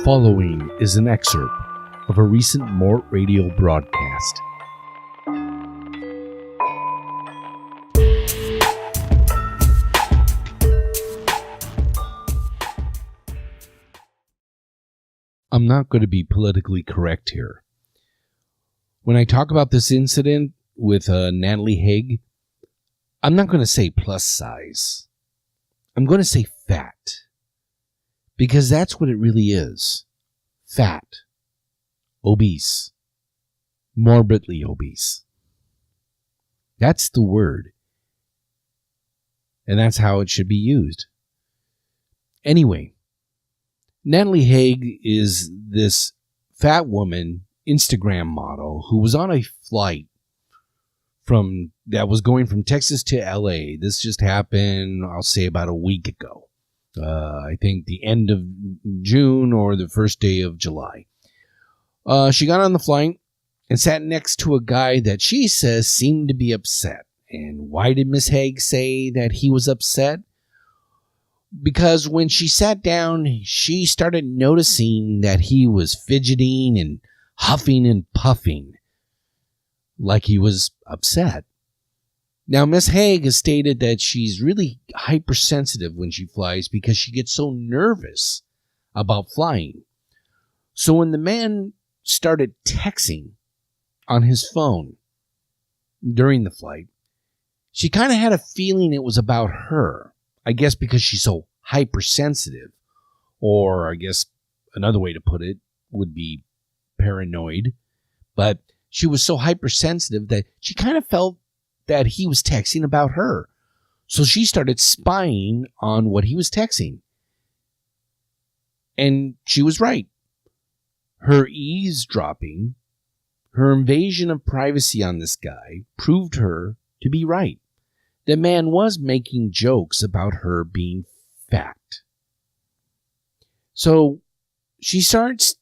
following is an excerpt of a recent MORTradio broadcast. I'm not going to be politically correct here. When I talk about this incident with Natalie Hage, I'm not going to say plus size. I'm going to say fat. Because that's what it really is. Fat. Obese. Morbidly obese. That's the word. And that's how it should be used. Anyway, Natalie Hage is this fat woman Instagram model who was on a flight that was going from Texas to LA. This just happened, I'll say, about a week ago. I think the end of June or the first day of July. She got on the flight and sat next to a guy that she says seemed to be upset. And why did Miss Hage say that he was upset? Because when she sat down, she started noticing that he was fidgeting and huffing and puffing like he was upset. Now, Miss Hage has stated that she's really hypersensitive when she flies because she gets so nervous about flying. So when the man started texting on his phone during the flight, she kind of had a feeling it was about her. I guess because she's so hypersensitive, or I guess another way to put it would be paranoid. But she was so hypersensitive that she kind of felt that he was texting about her. So she started spying on what he was texting. And she was right. Her eavesdropping, her invasion of privacy on this guy proved her to be right. The man was making jokes about her being fat. So she starts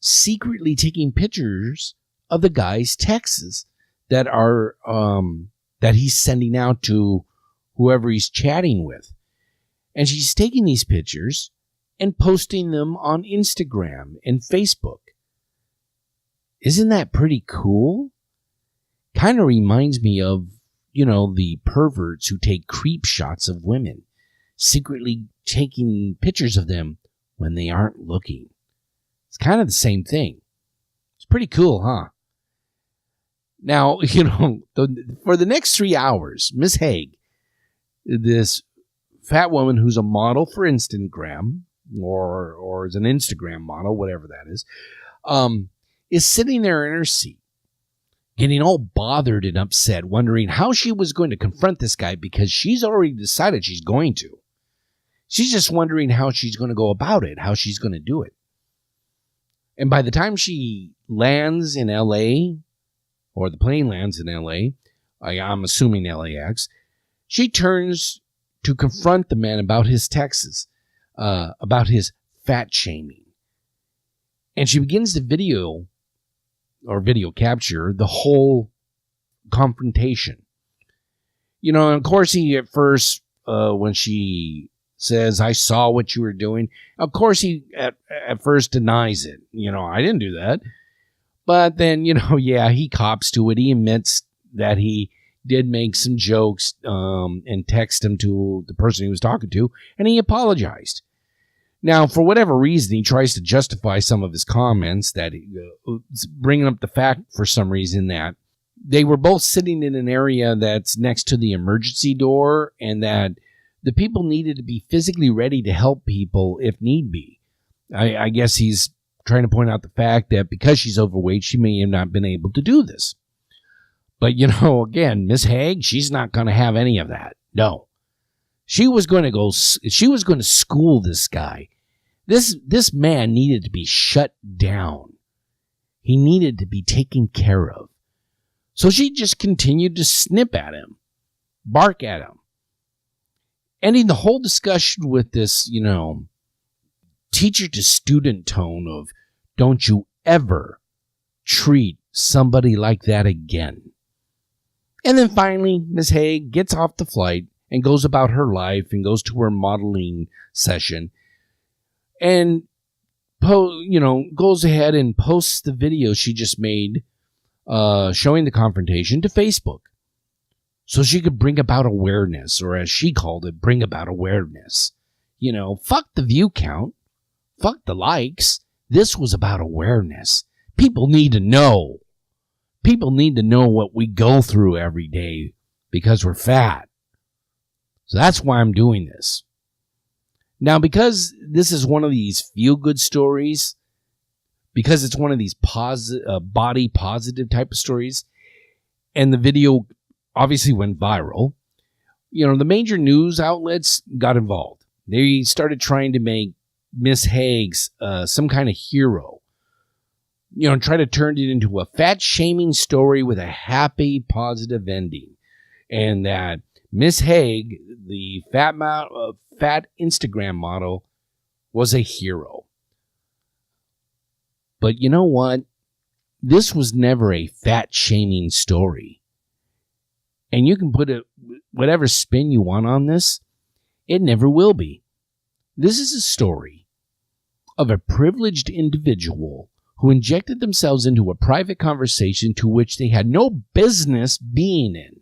secretly taking pictures of the guy's texts that are that he's sending out to whoever he's chatting with. And she's taking these pictures and posting them on Instagram and Facebook. Isn't that pretty cool? Kind of reminds me of, the perverts who take creep shots of women, secretly taking pictures of them when they aren't looking. It's kind of the same thing. It's pretty cool, huh? Now, for the next 3 hours, Miss Hage, this fat woman who's a model for Instagram, or is an Instagram model, whatever that is sitting there in her seat, getting all bothered and upset, wondering how she was going to confront this guy because she's already decided she's going to. She's just wondering how she's going to go about it, how she's going to do it. And by the time she lands in LA, or the plane lands in LA, I'm assuming LAX, she turns to confront the man about his texts, about his fat shaming. And she begins to video capture the whole confrontation. And of course he at first, when she says, "I saw what you were doing," of course he at first denies it. I didn't do that. But then, he cops to it. He admits that he did make some jokes and text them to the person he was talking to, and he apologized. Now, for whatever reason, he tries to justify some of his comments, that bringing up the fact for some reason that they were both sitting in an area that's next to the emergency door, and that the people needed to be physically ready to help people if need be. I guess he's trying to point out the fact that because she's overweight, she may have not been able to do this. But, again, Miss Hage, she's not going to have any of that. No. She was going to school this guy. This man needed to be shut down. He needed to be taken care of. So she just continued to snip at him, bark at him, ending the whole discussion with this, teacher to student tone of, "Don't you ever treat somebody like that again." And then finally, Miss Hage gets off the flight and goes about her life and goes to her modeling session. And goes ahead and posts the video she just made showing the confrontation to Facebook so she could bring about awareness, or as she called it, bring about awareness. Fuck the view count. Fuck the likes. This was about awareness. People need to know. People need to know what we go through every day because we're fat. So that's why I'm doing this. Now, because this is one of these feel-good stories, because it's one of these body positive type of stories, and the video obviously went viral, the major news outlets got involved. They started trying to make Miss Hage's some kind of hero. Try to turn it into a fat-shaming story with a happy, positive ending. And that Miss Hage, the fat Instagram model, was a hero. But you know what? This was never a fat-shaming story. And you can put whatever spin you want on this. It never will be. This is a story of a privileged individual who injected themselves into a private conversation to which they had no business being in.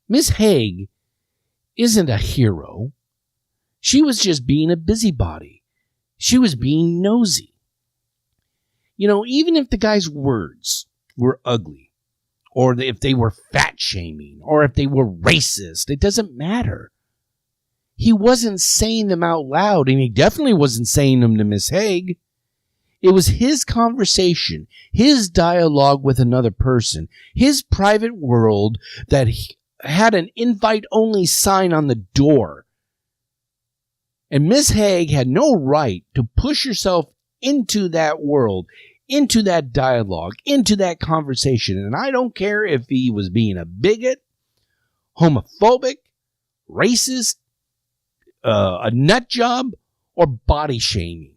Miss Hage isn't a hero. She was just being a busybody. She was being nosy. Even if the guy's words were ugly, or if they were fat-shaming, or if they were racist, it doesn't matter. He wasn't saying them out loud, and he definitely wasn't saying them to Miss Hage. It was his conversation, his dialogue with another person, his private world that had an invite-only sign on the door. And Miss Hage had no right to push herself into that world, into that dialogue, into that conversation. And I don't care if he was being a bigot, homophobic, racist, a nut job, or body shaming.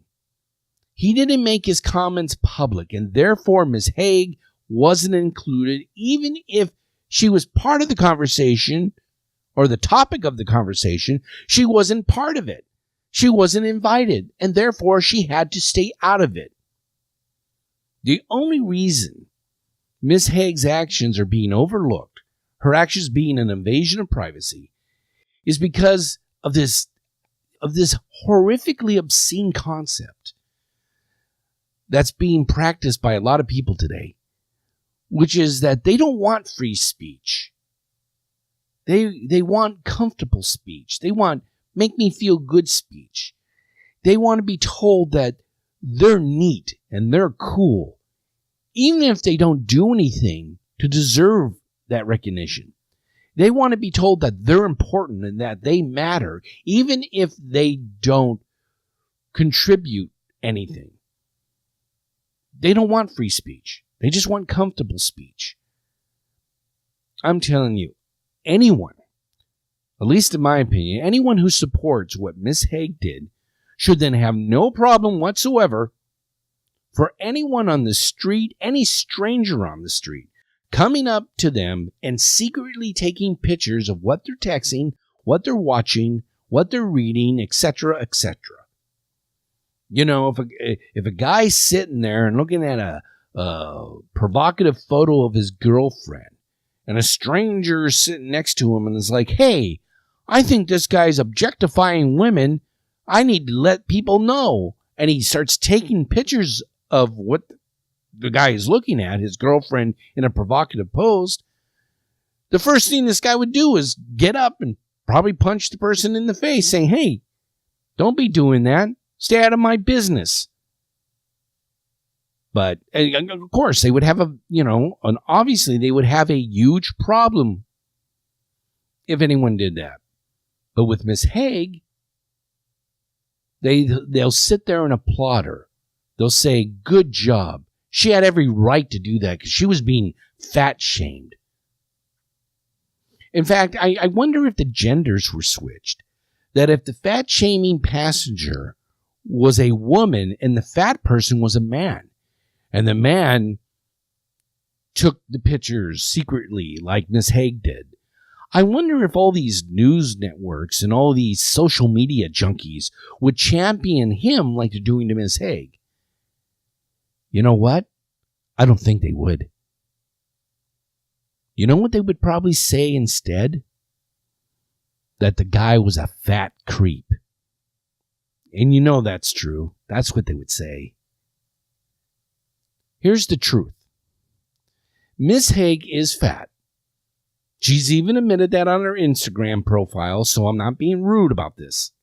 He didn't make his comments public, and therefore Miss Hage wasn't included, even if she was part of the conversation or the topic of the conversation. She wasn't part of it. She wasn't invited, and therefore she had to stay out of it. The only reason Miss Hage's actions are being overlooked, her actions being an invasion of privacy, is because of this horrifically obscene concept that's being practiced by a lot of people today, which is that they don't want free speech. They want comfortable speech. They want make me feel good speech. They want to be told that they're neat and they're cool, even if they don't do anything to deserve that recognition. They want to be told that they're important and that they matter, even if they don't contribute anything. They don't want free speech. They just want comfortable speech. I'm telling you, anyone, at least in my opinion, anyone who supports what Miss Hage did should then have no problem whatsoever for anyone on the street, any stranger on the street, coming up to them and secretly taking pictures of what they're texting, what they're watching, what they're reading, etc., etc. If a guy's sitting there and looking at a provocative photo of his girlfriend, and a stranger is sitting next to him and is like, hey, I think this guy's objectifying women, I need to let people know. And he starts taking pictures of what the guy is looking at, his girlfriend in a provocative pose. The first thing this guy would do is get up and probably punch the person in the face, saying, hey, don't be doing that. Stay out of my business. But, of course, they would have obviously they would have a huge problem if anyone did that. But with Miss Hage, they'll sit there and applaud her. They'll say, good job. She had every right to do that because she was being fat-shamed. In fact, I wonder if the genders were switched. That if the fat-shaming passenger was a woman and the fat person was a man, and the man took the pictures secretly like Miss Hage did, I wonder if all these news networks and all these social media junkies would champion him like they're doing to Miss Hage. You know what? I don't think they would. You know what they would probably say instead? That the guy was a fat creep. And you know that's true. That's what they would say. Here's the truth. Miss Hage is fat. She's even admitted that on her Instagram profile, so I'm not being rude about this.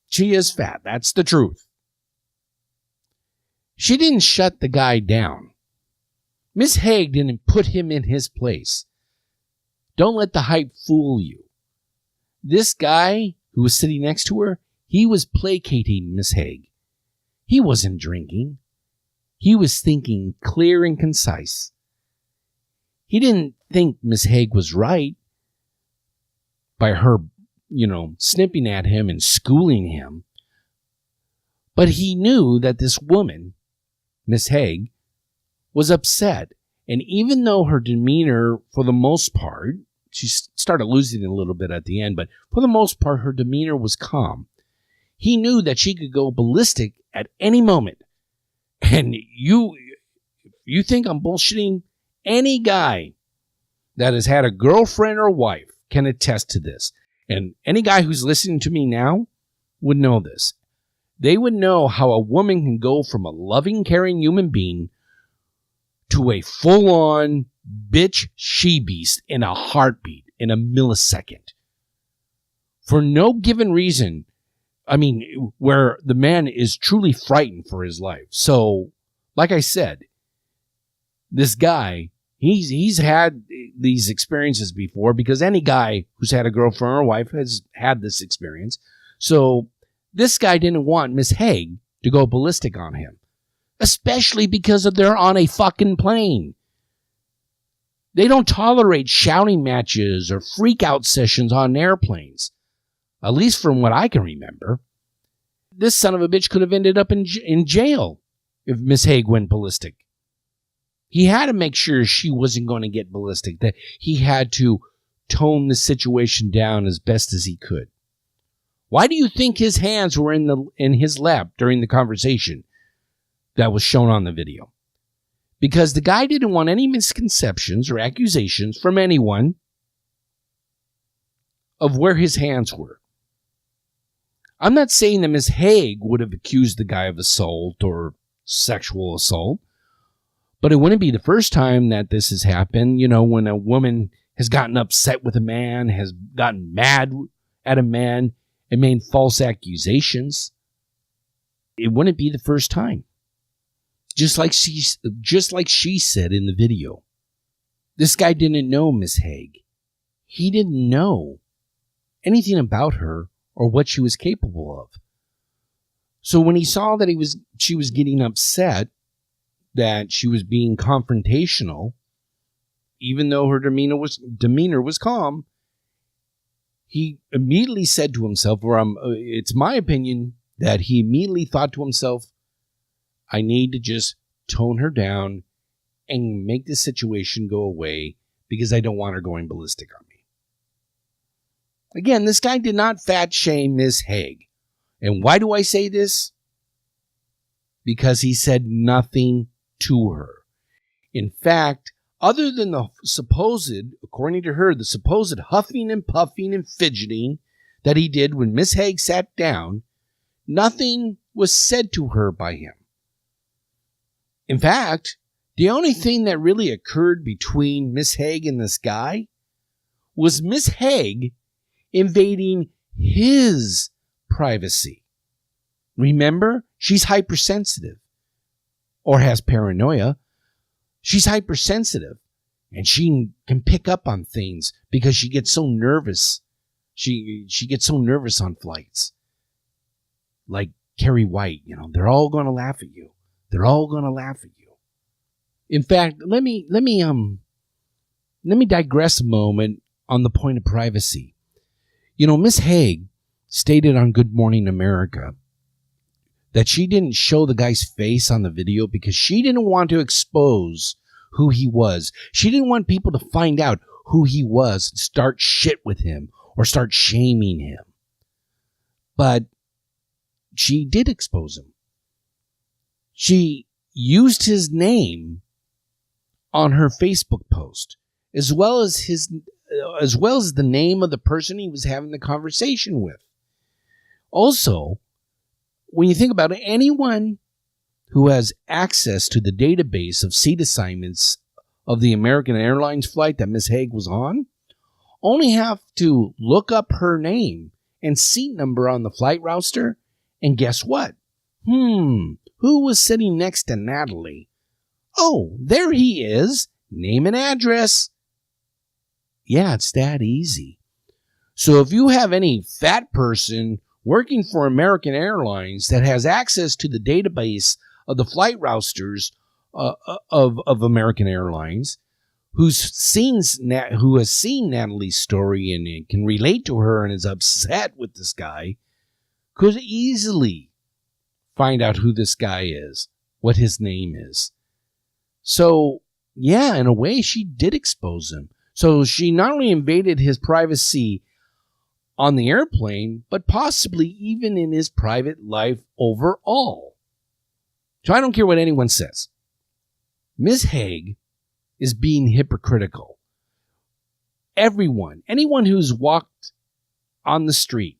She is fat. That's the truth. She didn't shut the guy down. Miss Hage didn't put him in his place. Don't let the hype fool you. This guy who was sitting next to her, he was placating Miss Hage. He wasn't drinking. He was thinking clear and concise. He didn't think Miss Hage was right by her, snipping at him and schooling him. But he knew that this woman, Miss Hage, was upset. And even though her demeanor, for the most part, she started losing it a little bit at the end, but for the most part, her demeanor was calm. He knew that she could go ballistic at any moment. And you think I'm bullshitting? Any guy that has had a girlfriend or wife can attest to this. And any guy who's listening to me now would know this. They would know how a woman can go from a loving, caring human being to a full-on bitch she-beast in a heartbeat, in a millisecond. For no given reason, where the man is truly frightened for his life. So, like I said, this guy, he's had these experiences before, because any guy who's had a girlfriend or wife has had this experience. So this guy didn't want Miss Hage to go ballistic on him, especially because they're on a fucking plane. They don't tolerate shouting matches or freak out sessions on airplanes, at least from what I can remember. This son of a bitch could have ended up in jail if Miss Hage went ballistic. He had to make sure she wasn't going to get ballistic, that he had to tone the situation down as best as he could. Why do you think his hands were in his lap during the conversation that was shown on the video? Because the guy didn't want any misconceptions or accusations from anyone of where his hands were. I'm not saying that Miss Hage would have accused the guy of assault or sexual assault, but it wouldn't be the first time that this has happened. When a woman has gotten upset with a man, has gotten mad at a man, and made false accusations. It wouldn't be the first time. Just like she said in the video. This guy didn't know Miss Hage. He didn't know anything about her or what she was capable of. So when he saw that she was getting upset, that she was being confrontational, even though her demeanor was calm, he immediately said to himself, it's my opinion that he immediately thought to himself, I need to just tone her down and make this situation go away, because I don't want her going ballistic on me. Again, this guy did not fat shame Miss Hage. And why do I say this? Because he said nothing to her. In fact, other than the supposed, according to her, the supposed huffing and puffing and fidgeting that he did when Miss Hage sat down, nothing was said to her by him. In fact, the only thing that really occurred between Miss Hage and this guy was Miss Hage invading his privacy. Remember, she's hypersensitive or has paranoia. She's hypersensitive, and she can pick up on things because she gets so nervous. She gets so nervous on flights. Like Carrie White, they're all going to laugh at you. They're all going to laugh at you. In fact, let me digress a moment on the point of privacy. Miss Hage stated on Good Morning America that she didn't show the guy's face on the video because she didn't want to expose who he was. She didn't want people to find out who he was, start shit with him or start shaming him. But she did expose him. She used his name on her Facebook post, as well as the name of the person he was having the conversation with. Also, when you think about it, anyone who has access to the database of seat assignments of the American Airlines flight that Miss Hage was on only have to look up her name and seat number on the flight roster, and guess what? Who was sitting next to Natalie? Oh, there he is. Name and address. Yeah, it's that easy. So if you have any fat person working for American Airlines that has access to the database of the flight rosters of American Airlines, who has seen Natalie's story and can relate to her and is upset with this guy, could easily find out who this guy is, what his name is. So, yeah, in a way, she did expose him. So she not only invaded his privacy on the airplane, but possibly even in his private life overall. So I don't care what anyone says. Ms. Hage is being hypocritical. Anyone who's walked on the street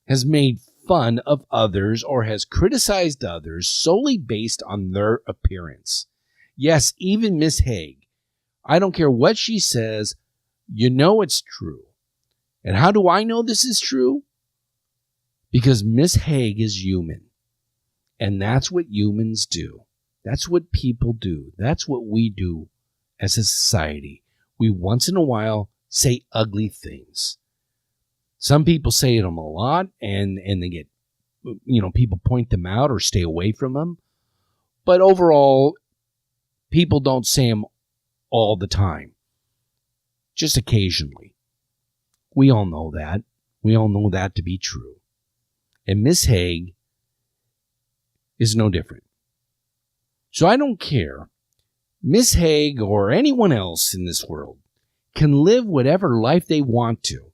has made fun of others or has criticized others solely based on their appearance. Yes, even Ms. Hage. I don't care what she says, you know it's true. And how do I know this is true? Because Ms. Hage is human. And that's what humans do. That's what people do. That's what we do as a society. We once in a while say ugly things. Some people say them a lot and they get, people point them out or stay away from them. But overall, people don't say them all the time. Just occasionally. We all know that. We all know that to be true. And Miss Hage is no different. So I don't care. Miss Hage or anyone else in this world can live whatever life they want to.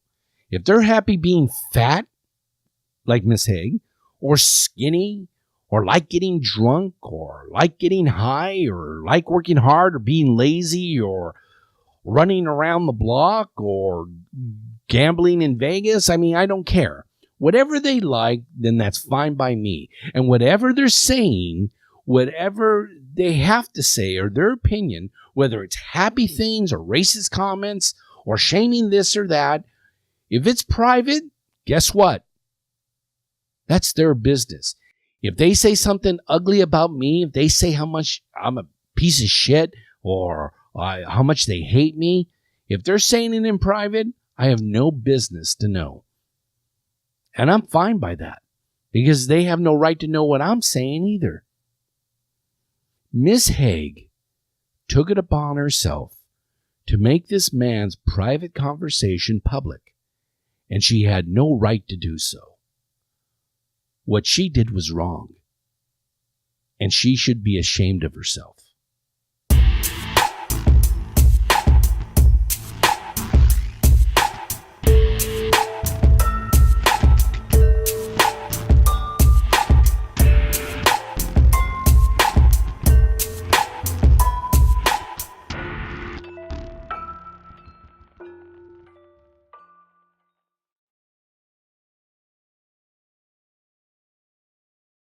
If they're happy being fat, like Miss Hage, or skinny, or like getting drunk, or like getting high, or like working hard, or being lazy, or running around the block, or gambling in Vegas, I don't care. Whatever they like, then that's fine by me. And whatever they're saying, whatever they have to say, or their opinion, whether it's happy things or racist comments or shaming this or that, if it's private, guess what? That's their business. If they say something ugly about me, if they say how much I'm a piece of shit or how much they hate me, if they're saying it in private, I have no business to know. And I'm fine by that because they have no right to know what I'm saying either. Miss Hage took it upon herself to make this man's private conversation public, and she had no right to do so. What she did was wrong, and she should be ashamed of herself.